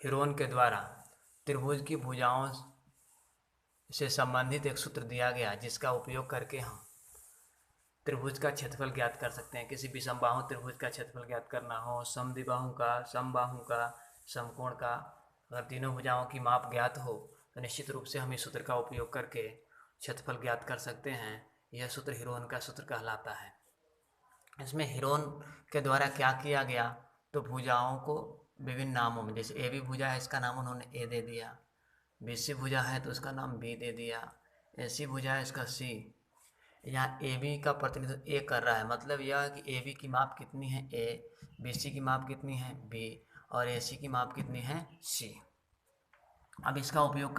Heron के द्वारा त्रिभुज की भुजाओं से संबंधित एक सूत्र दिया गया जिसका उपयोग करके हम त्रिभुज का क्षेत्रफल ज्ञात कर सकते हैं। किसी भी समबाहु त्रिभुज का क्षेत्रफल ज्ञात करना हो, समद्विबाहु का, समबाहु का, समकोण का, अगर तीनों भुजाओं की माप ज्ञात हो तो निश्चित रूप से हम इस सूत्र का उपयोग करके क्षेत्रफल ज्ञात कर सकते हैं। यह सूत्र हिरोन का सूत्र कहलाता है। इसमें हिरोन के द्वारा क्या किया गया, तो भुजाओं को विभिन्न नामों में, जैसे ए बी भुजा है इसका नाम उन्होंने ए दे दिया, बी सी भुजा है तो उसका नाम बी दे दिया, ए सी भुजा है इसका सी। यहाँ ए बी का प्रतिनिधित्व ए कर रहा है, मतलब यह है कि ए बी की माप कितनी है ए, बी सी की माप कितनी है बी, और ए सी की माप कितनी है सी। अब इसका उपयोग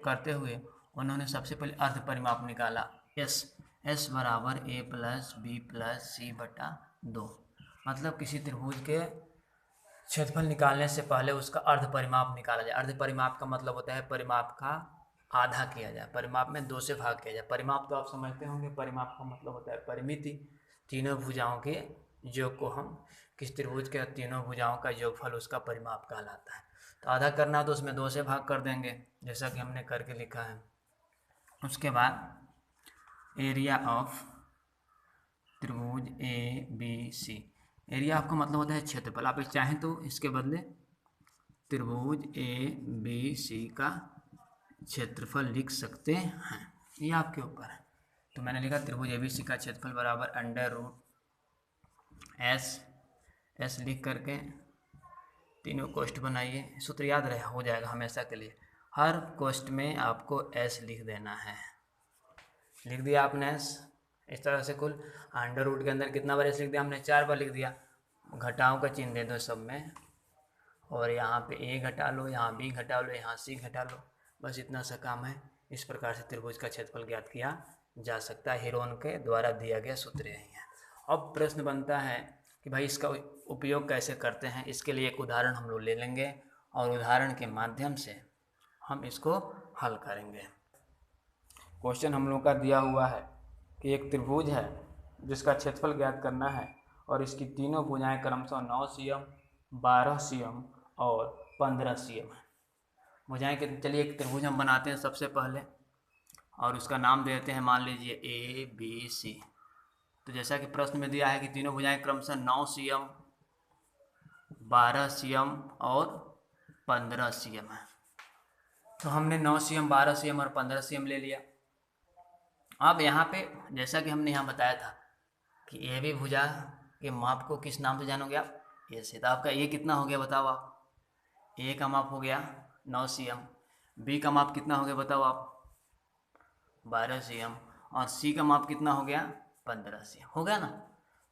करते हुए उन्होंने सबसे पहले अर्ध परिमाप निकाला, एस बराबर ए प्लस बी प्लस सी बटा 2। मतलब किसी त्रिभुज के क्षेत्रफल निकालने से पहले उसका अर्ध परिमाप निकाला जाए। अर्ध परिमाप का मतलब होता है परिमाप का आधा किया जाए, परिमाप में 2 से भाग किया जाए। परिमाप तो आप समझते होंगे, परिमाप का मतलब होता है परिमिति। तीनों भुजाओं के योग को हम किस त्रिभुज के तीनों भुजाओं का योगफल उसका परिमाप कहलाता है। तो आधा करना तो उसमें 2 से भाग कर देंगे जैसा कि हमने करके लिखा है। उसके बाद एरिया ऑफ त्रिभुज ए बी सी, एरिया आपका मतलब होता है क्षेत्रफल। आप चाहें तो इसके बदले त्रिभुज ए बी सी का क्षेत्रफल लिख सकते हैं, ये आपके ऊपर है। तो मैंने लिखा त्रिभुज ए बी सी का क्षेत्रफल बराबर अंडर रूट एस लिख करके तीनों कोष्ठ बनाइए। सूत्र याद रहे, हो जाएगा हमेशा के लिए। हर कोष्ठ में आपको एस लिख देना है। लिख दिया आपने एस। इस तरह से कुल अंडर रूट के अंदर कितना बार एस लिख दिया हमने, 4 बार लिख दिया। घटाओं का चिन्ह दे दो सब में, और यहाँ पे ए घटा लो, यहाँ बी घटा लो, यहाँ सी घटा लो, बस इतना सा काम है। इस प्रकार से त्रिभुज का क्षेत्रफल ज्ञात किया जा सकता है। हिरोन के द्वारा दिया गया सूत्र यही है। अब प्रश्न बनता है कि भाई इसका उपयोग कैसे करते हैं। इसके लिए एक उदाहरण हम लोग ले लेंगे और उदाहरण के माध्यम से हम इसको हल करेंगे। क्वेश्चन हम लोग का दिया हुआ है कि एक त्रिभुज है जिसका क्षेत्रफल ज्ञात करना है और इसकी तीनों भुजाएं क्रमशः 9 cm, 12 cm और 15 cm है। भुजाएं के चलिए एक त्रिभुज हम बनाते हैं सबसे पहले और उसका नाम देते हैं, मान लीजिए ए बी सी। तो जैसा कि प्रश्न में दिया है कि तीनों भुजाएं क्रमशः 9 cm, 12 cm और 15 cm है। तो हमने 9 cm, 12 cm और 15 cm ले लिया। अब यहाँ पे जैसा कि हमने यहाँ बताया था कि ए बी भुजा के माप को किस नाम से जानोगे आप, ए से। तो आपका ए कितना हो गया बताओ आप, ए का माप हो गया 9 cm, बी का माप कितना हो गया बताओ आप 12 cm, और सी का माप कितना हो गया 15 cm, हो गया ना।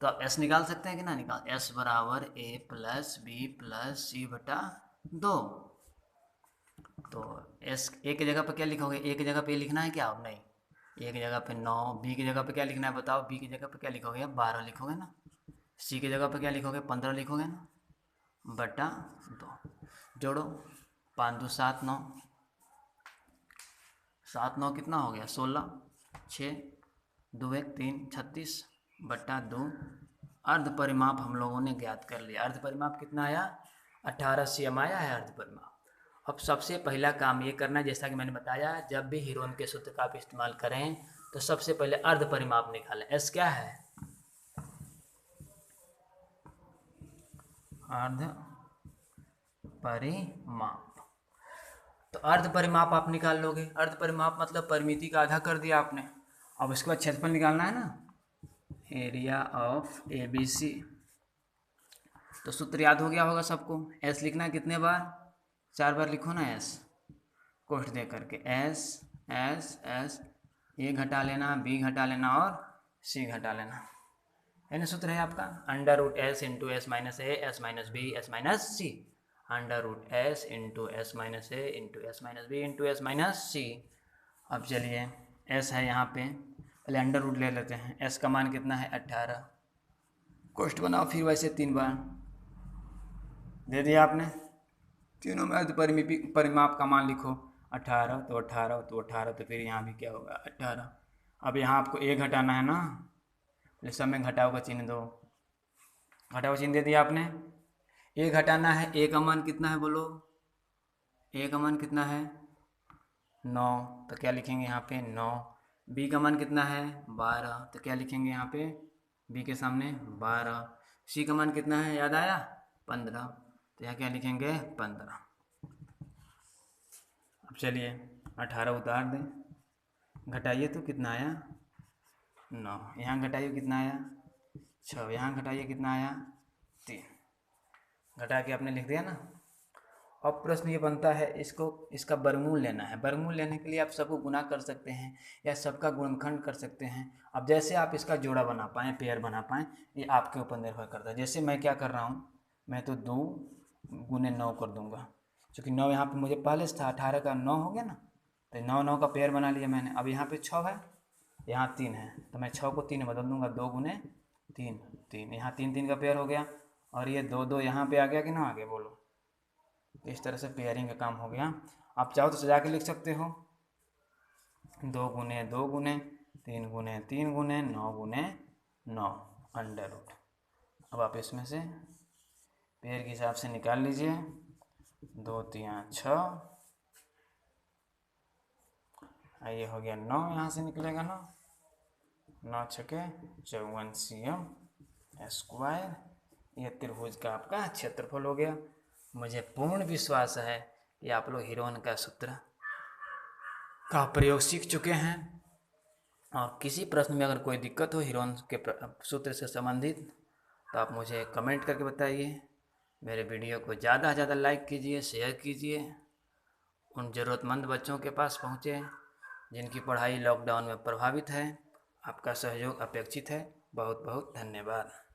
तो आप एस निकाल सकते हैं कि ना निकाल, एस बराबर ए प्लस बी प्लस सी बटा 2। तो एस ए की जगह पर क्या लिखोगे, ए की जगह पे लिखना है क्या, नहीं, ए की जगह पे 9, बी की जगह पे क्या लिखना है बताओ, बी की जगह पे क्या लिखोगे 12 लिखोगे ना, सी की जगह पे क्या लिखोगे 15 लिखोगे ना, बटा 2। जोड़ो 5 2 7 9, 7 9 कितना हो गया 16, 6 2 1 3 36 बटा 2। अर्ध परिमाप हम लोगों ने ज्ञात कर लिया। अर्ध परिमाप कितना आया 18 cm आया है अर्ध परिमाप। अब सबसे पहला काम ये करना है, जैसा कि मैंने बताया, जब भी हिरोन के सूत्र का आप इस्तेमाल करें तो सबसे पहले अर्ध परिमाप निकालें। एस क्या है, अर्ध परिमाप। तो अर्ध परिमाप आप निकाल लोगे। अर्ध परिमाप मतलब परिमिति का आधा कर दिया आपने। अब उसके बाद क्षेत्रफल निकालना है ना, area of A B C. तो सूत्र याद हो गया होगा सबको। एस लिखना कितने बार, 4 बार लिखो ना एस, कोष्ठ दे करके एस एस एस, ए घटा लेना, बी घटा लेना और सी घटा लेना। यानी सूत्र है आपका under root s into s minus a s minus b s minus c, under root s into s minus a into s minus b into s minus c. अब चलिए एस है यहाँ पे, पहले अंडर रूट ले लेते हैं। S का मान कितना है 18, कोष्ठ बनाओ फिर वैसे 3 बार दे दिया आपने। तीनों में अर्ध परिमाप का मान लिखो 18, तो 18 तो 18, तो फिर यहाँ भी क्या होगा 18। अब यहाँ आपको ए घटाना है ना, सब में घटाओ का चिन्ह दो, घटाओ चिन्ह दे दिया आपने। ए घटाना है, ए का मान कितना है बोलो ए का मान कितना है 9, तो क्या लिखेंगे यहाँ पे 9। बी का मान कितना है 12, तो क्या लिखेंगे यहाँ पे बी के सामने 12। सी का मान कितना है याद आया 15, तो यहाँ क्या लिखेंगे 15। अब चलिए 18 उतार दें, घटाइए तो कितना आया 9, यहाँ घटाइए कितना आया 6, यहाँ घटाइए कितना आया 3, घटा के आपने लिख दिया ना। अब प्रश्न ये बनता है इसका वर्गमूल लेना है। वर्गमूल लेने के लिए आप सबको गुना कर सकते हैं या सबका गुणनखंड कर सकते हैं। अब जैसे आप इसका जोड़ा बना पाएँ, पेयर बना पाएँ, ये आपके ऊपर निर्भर करता है। जैसे मैं क्या कर रहा हूँ, मैं तो 2 गुने 9 कर दूंगा, क्योंकि 9 यहाँ पे मुझे पहले से था, 18 का 9 हो गया ना, तो 9 का पेयर बना लिया मैंने। अब यहाँ पे 6 है, यहाँ 3 है, तो मैं 6 को 3 में बदल दूंगा, 2 गुने 3 3, यहाँ 3 3 का पेयर हो गया, और ये 2 2 यहाँ पे आ गया कि ना आगे बोलो। तो इस तरह से पेयरिंग का काम हो गया। आप चाहो तो सजा के लिख सकते हो, 2 गुने 2 गुने 3 गुने 3 गुने 9 गुने 9 अंडर रूट। अब आप इसमें से पेयर के हिसाब से निकाल लीजिए, 2 3 6, ये हो गया 9, यहाँ से निकलेगा ना 9 छके 54 cm स्क्वायर। ये त्रिभुज का आपका क्षेत्रफल हो गया। मुझे पूर्ण विश्वास है कि आप लोग हीरोन का सूत्र का प्रयोग सीख चुके हैं, और किसी प्रश्न में अगर कोई दिक्कत हो हीरोन के सूत्र से संबंधित तो आप मुझे कमेंट करके बताइए। मेरे वीडियो को ज़्यादा से ज़्यादा लाइक कीजिए, शेयर कीजिए, उन ज़रूरतमंद बच्चों के पास पहुँचे जिनकी पढ़ाई लॉकडाउन में प्रभावित है। आपका सहयोग अपेक्षित है। बहुत बहुत धन्यवाद।